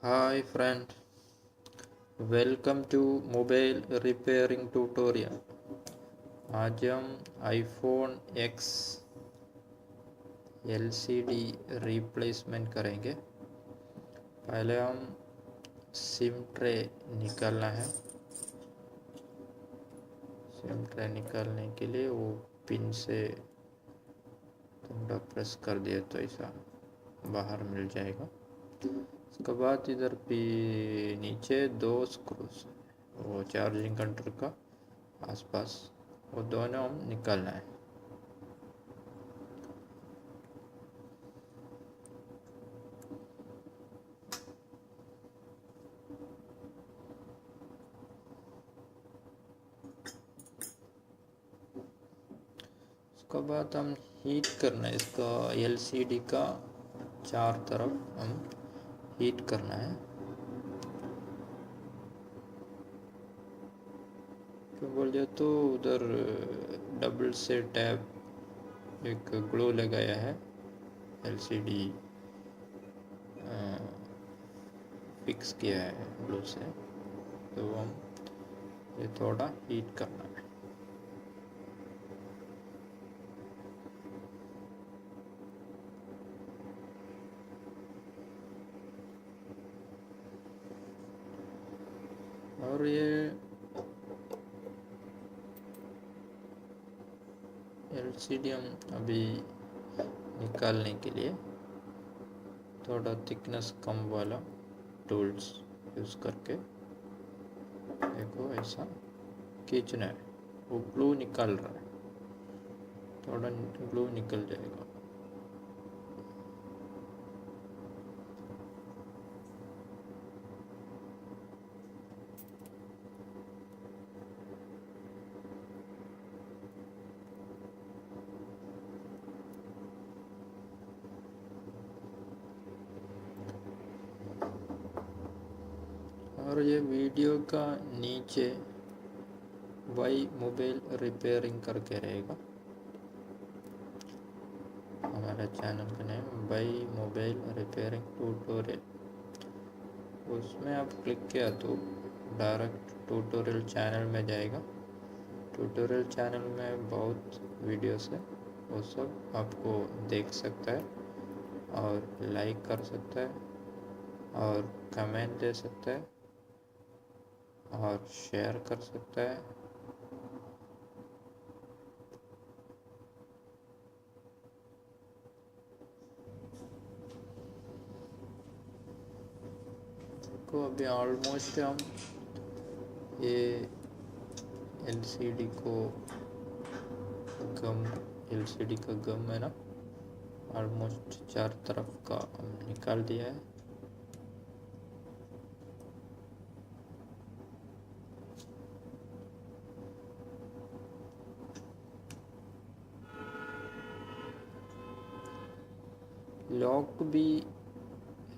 Hi friend, welcome to mobile repairing tutorial. आज हम iPhone x LCD replacement करेंगे। पहले हम सिम ट्रे निकालना है। सिम ट्रे निकालने के लिए वो पिन से थोड़ा प्रेस कर दिया तो ऐसा बाहर मिल जाएगा। उसके बाद इधर भी नीचे दो स्क्रूज, वो चार्जिंग कंट्रोल का आसपास, वो दोनों हम निकालना है। उसके बाद हम हीट करना है इसका, एलसीडी का चार तरफ हम हीट करना है। क्यों बोल दिया तो उधर डबल से टैप एक ग्लो लगाया है, एलसीडी फिक्स किया है ग्लू से, तो हम ये थोड़ा हीट करना है। और ये एलसीडी हम अभी निकालने के लिए थोड़ा थिकनेस कम वाला टूल्स यूज़ करके देखो ऐसा खींचना है। वो ग्लू निकल रहा है, थोड़ा ग्लू निकल जाएगा। और ये वीडियो का नीचे वाई मोबाइल रिपेयरिंग करके रहेगा। हमारा चैनल का name Y mobile repairing tutorial. उसमें आप क्लिक किया तो डायरेक्ट ट्यूटोरियल चैनल में जाएगा। ट्यूटोरियल चैनल में बहुत वीडियोस है, वो सब आपको देख सकता है और लाइक कर सकता है और कमेंट दे सकता है और शेयर कर सकता है। को अभी ऑलमोस्ट हम ये एलसीडी को गम, एलसीडी का गम है ना, ऑलमोस्ट चार तरफ का हम निकाल दिया है। लॉक भी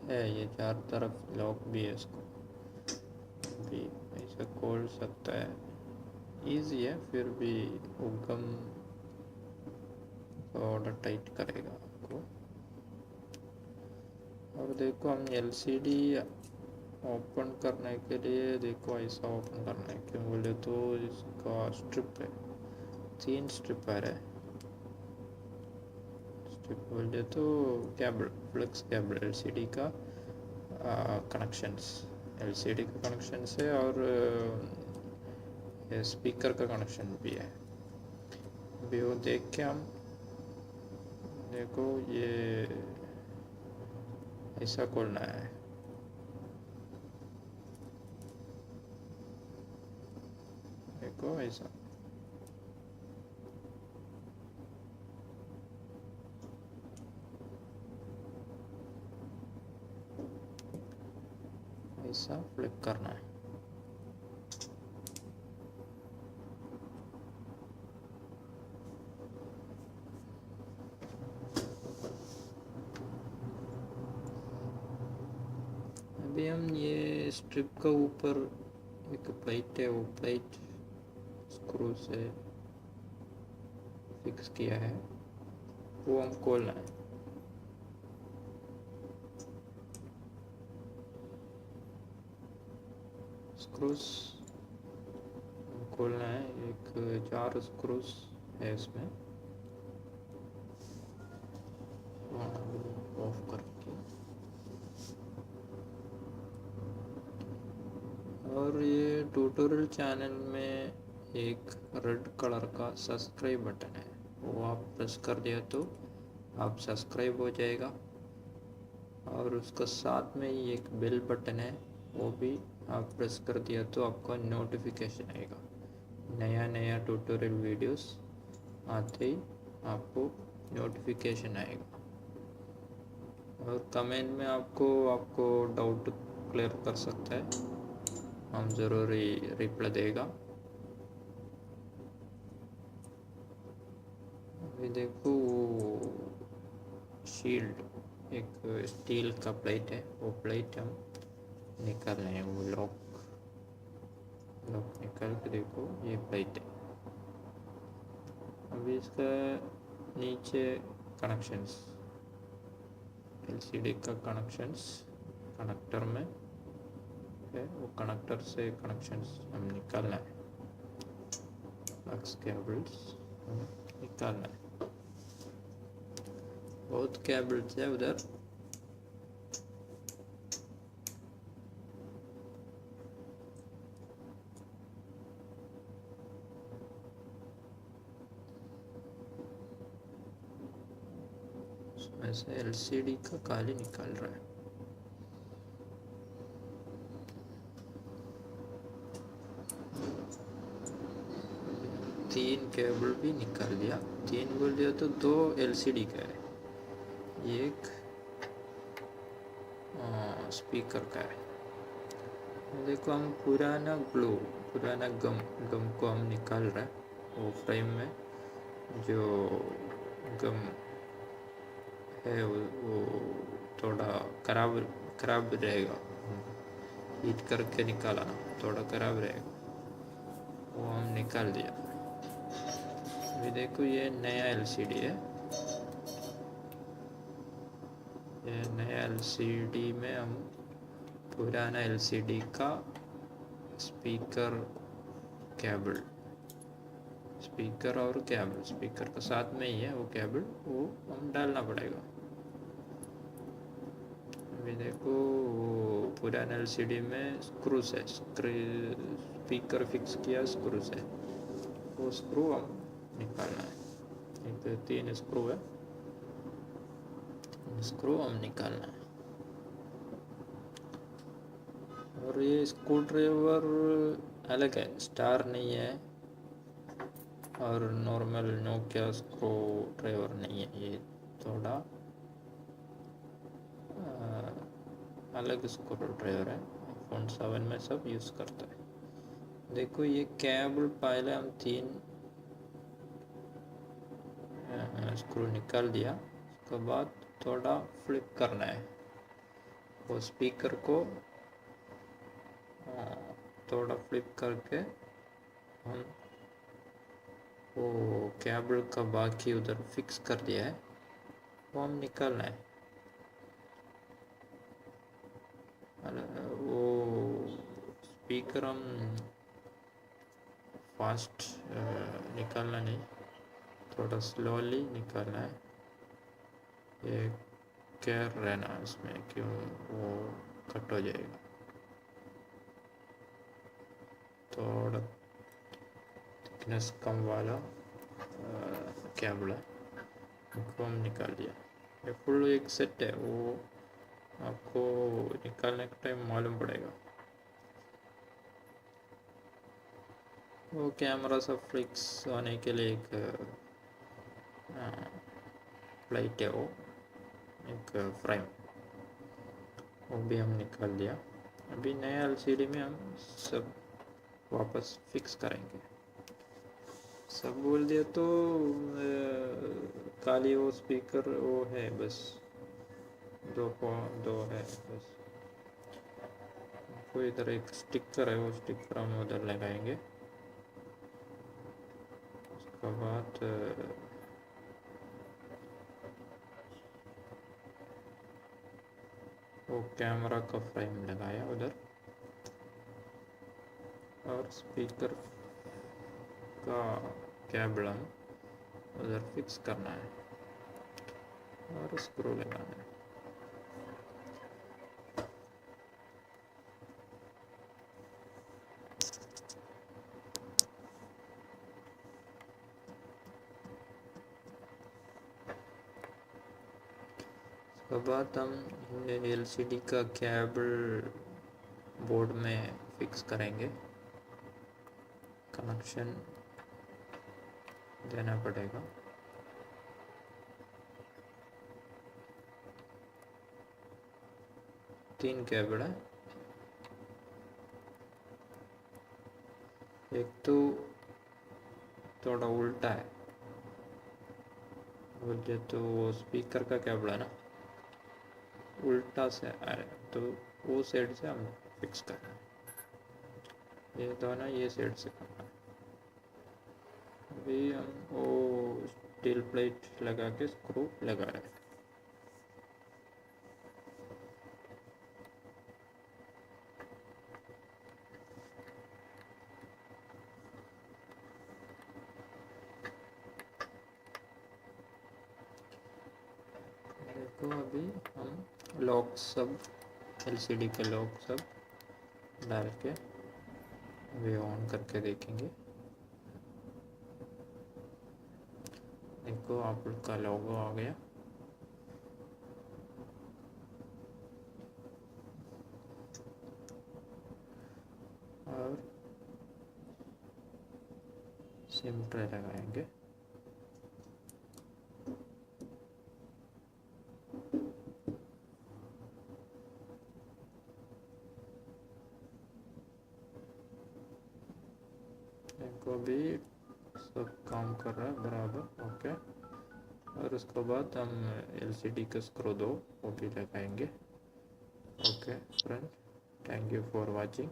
है, ये चार तरफ लॉक भी है, इसको भी ऐसा खोल सकता है। इजी है, फिर भी वो गम थोड़ा टाइट करेगा आपको। और देखो हम एलसीडी ओपन करने के लिए देखो ऐसा ओपन करना है। क्यों बोले तो इसका स्ट्रिप है, 3 स्ट्रिप आ रहा है। स्ट्रिप बोले तो केबल, फ्लेक्स केबल, एलसीडी का कनेक्शंस, एलसीडी का कनेक्शन है और स्पीकर का कनेक्शन भी है। अभी वो देख के हम देखो ये ऐसा खोलना है। देखो ऐसा, ऐसा फ्लिप करना है। अभी हम ये स्ट्रिप का ऊपर एक प्लेट है, वो प्लेट स्क्रू से फिक्स किया है, वो हम खोलना है। स्क्रूज खोलना है, एक 4 स्क्रूज है इसमें, ऑफ करके। और ये ट्यूटोरियल चैनल में एक रेड कलर का सब्सक्राइब बटन है, वो आप प्रेस कर दिया तो आप सब्सक्राइब हो जाएगा। और उसका साथ में ही एक बेल बटन है, वो भी आप प्रेस कर दिया तो आपको नोटिफिकेशन आएगा। नया नया ट्यूटोरियल वीडियोस आते ही आपको नोटिफिकेशन आएगा। और कमेंट में आपको डाउट क्लियर कर सकता है, हम ज़रूर रिप्लाई देगा। अभी देखो वो शील्ड, एक स्टील का प्लेट है, वो प्लेट हम निकाल रहे हैं। वो लॉक निकाल के देखो, ये प्लेट है। अभी इसका नीचे कनेक्शंस, एलसीडी का कनेक्शंस कनेक्टर में है, वो कनेक्टर से कनेक्शंस हम निकालना है, फ्लक्स केबल्स निकालना है। बहुत केबल्स है उधर, उसमें से एलसीडी का खाली निकाल रहा है। तीन केबल भी निकाल दिया, 3 बोल दिया तो 2 एलसीडी का है, एक स्पीकर का है। देखो हम पुराना गम को हम निकाल रहे हैं। वो फ्रेम में जो गम है वो थोड़ा खराब रहेगा, हीट करके निकाला ना, थोड़ा खराब रहेगा, वो हम निकाल दिया। अभी देखो ये नया एलसीडी है, ये नया एलसीडी में हम पुराना एलसीडी का स्पीकर और केबल, स्पीकर का साथ में ही है वो केबल, वो हम डालना पड़ेगा। अभी देखो वो पुराना एलसीडी में स्क्रूज है, स्पीकर फिक्स किया स्क्रूज है, वो स्क्रू हम निकालना है। एक 3 स्क्रू है, स्क्रू हम निकालना है। और ये स्क्रू ड्राइवर अलग है, स्टार नहीं है, और नॉर्मल नोकिया स्क्रू ड्राइवर नहीं है, ये थोड़ा अलग स्क्रू ड्राइवर है, iPhone 7 में सब यूज़ करता है। देखो ये केबल पहले हम 3 स्क्रू निकाल दिया, उसके बाद थोड़ा फ्लिप करना है, वो स्पीकर को थोड़ा फ्लिप करके हम वो केबल का बाकी उधर फिक्स कर दिया है, वो हम निकालना है। वो स्पीकर हम फास्ट निकालना नहीं, थोड़ा स्लोली निकालना है। ये केयर रहना इसमें, क्यों वो कट हो जाएगा। थोड़ा थिकनेस कम वाला केबल है, उसको हम निकाल दिया। ये फुल एक सेट है, वो आपको निकालने का टाइम मालूम पड़ेगा। वो कैमरा सब फिक्स होने के लिए एक प्लेट है, वो एक फ्रेम, वो भी हम निकाल दिया। अभी नया एलसीडी में हम सब वापस फिक्स करेंगे। सब बोल दिया तो खाली वो स्पीकर वो है बस, 2 है बस। कोई इधर एक स्टिकर है, वो स्टिकर हम उधर लगाएंगे। उसके बाद वो कैमरा का फ्रेम लगाया उधर। और स्पीकर का केबल हम उधर फिक्स करना है और स्क्रू लगाना है। उसके बाद हम ये एलसीडी का केबल बोर्ड में फिक्स करेंगे। कनेक्शन देना पड़ेगा। तीन केबल है, एक तो थोड़ा उल्टा है, वो तो स्पीकर का केबल है ना, उल्टा से आ रहा है, तो वो साइड से हम फिक्स करना है। ये तो ना, ये साइड से करना है। अभी हम वो स्टील प्लेट लगा के स्क्रू लगा रहे हैं। देखो अभी हम लॉक सब, एलसीडी के लॉक सब डाल के अभी ऑन करके देखेंगे। देखो एप्पल का लोगो आ गया। और सिम ट्रे लगाएंगे। देखो अभी सब काम कर रहा है बराबर, ओके। और उसके बाद हम एलसीडी का स्क्रू दो वो भी लगाएंगे। Okay friend, thank you for watching.